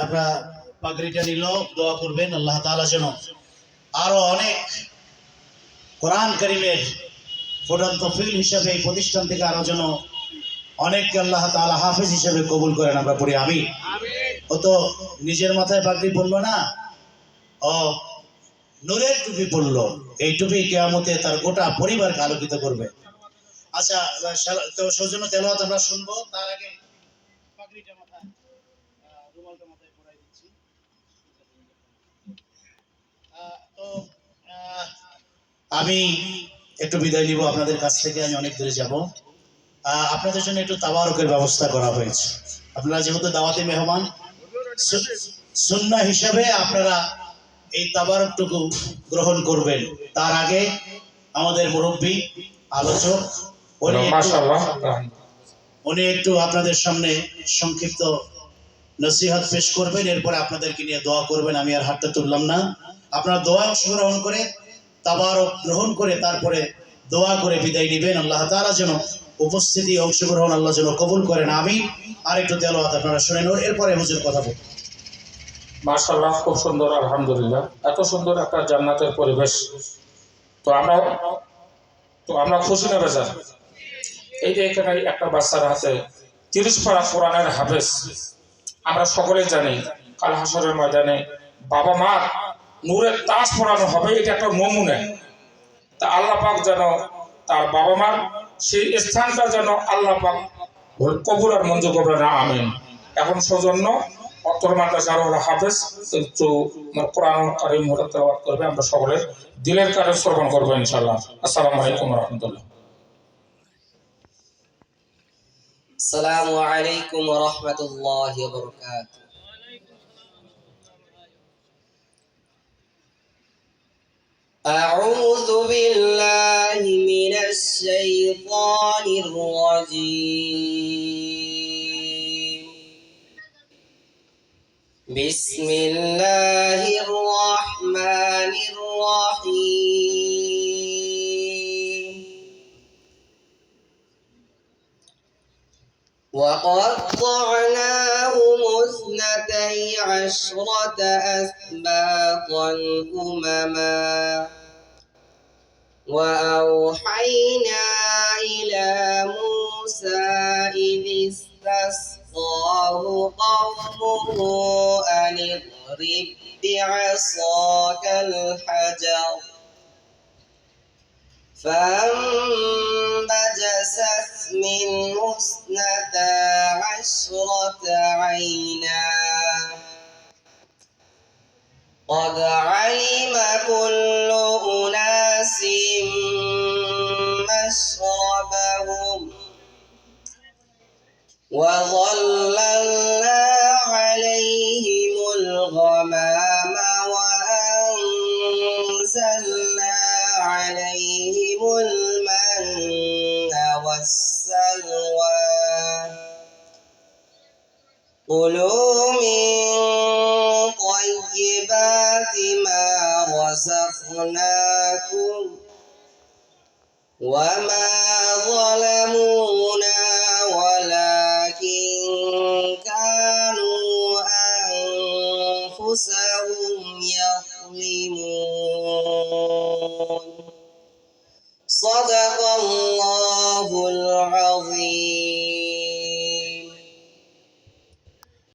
আপনারা পাগড়িটা নিল, দোয়া করবেন আল্লাহ তাআলা যেন আরো অনেক কোরআন কারীমের ফুটন্ত ফিল হিসাবে এই প্রতিষ্ঠান থেকে আরো যেন অনেককে আল্লাহ তাআলা হাফেজ হিসেবে কবুল করেন, আমরা পড়ি আমিন। ও তো নিজের মাথায় পাগড়ি পরলো না, ও নূরের টুপি পরলো। এই টুপি কিয়ামতে তার গোটা পরিবারকে আলোকিত করবে। আচ্ছা, তো সৌজন্য তেলাওয়াত আমরা শুনবো। তার আগে পাগড়িটা মাথায়, রুমালটা মাথায় পরাই দিচ্ছি। তো আমি একটু বিদায় নিব আপনাদের কাছ থেকে, আমি অনেক দূরে যাব। আপনাদের জন্য একটু তাবারকের ব্যবস্থা করা হয়েছে। আপনারা যেহেতু দাওয়াতে মেহমান, সুন্নাহ হিসাবে আপনারা এই তাবারকটুকু গ্রহণ করবেন। তার আগে আমাদের মুরব্বী আলোচক উনি একটু আপনাদের সামনে সংক্ষিপ্ত নসিহত পেশ করবেন, এরপরে আপনাদেরকে নিয়ে দোয়া করবেন। আমি আর হাতটা তুললাম না, আপনারা দোয়া অংশগ্রহণ করে তাবারক গ্রহণ করে তারপরে দোয়া করে বিদায় নেবেন। আল্লাহ তাআলা যেন উপস্থিতি অংশগ্রহণ আল্লাহ যেন কবুল করেন, আমিন। আর একটু তেলাওয়াত আপনারা শুনেন, এরপরে হুজুর কথা বলবেন। মাশাআল্লাহ, খুব সুন্দর, আলহামদুলিল্লাহ। এত সুন্দর একটা জান্নাতের পরিবেশ। তো আমরা খুশি না বেজার? এই যে এখানে একটা বাচ্চার হাতে 30 পারা কোরআনের হাফেজ। আমরা সকলেই জানি কাল হাসরের ময়দানে বাবা মার নূরের তাজ পড়ানো হবে, এটা একটা নমুনা। তা আল্লাহ পাক যেন তার বাবা মার সেই স্থানটা যেন আল্লাহ পাক কবুল আর মঞ্জুর করবেন, আমিন। এখন সৌজন্য অত্তর মাদ্রাসার হাফেজ কিন্তু কোরআন কারীম তেলাওয়াত করবে, আমরা সকলে দিলের কারে শ্রবণ করবো ইনশাআল্লাহ। আসসালামু আলাইকুম ওয়া রাহমাতুল্লাহ। আসসালামু আলাইকুম ওয়া রাহমাতুল্লাহি ওয়া বারাকাতুহু। আউযু বিল্লাহি মিনাশ শাইতানির রাজীম। বিসমিল্লাহির রাহমানির রাহিম। وقطعناهم 12 أسباطا أمما وأوحينا إلى موسى إذ استسقاه قومه أن اضرب بعصاك الحجر فانبجست منه 12 عينا قد علم كل أناس مشربهم وظللنا عليهم الغمام وأنزلنا عليهم المن والسلوى كلوا من طيبات ما رزقناكم وما ظلمونا ولكن كانوا أنفسهم يظلمون. صدق الله العظيم.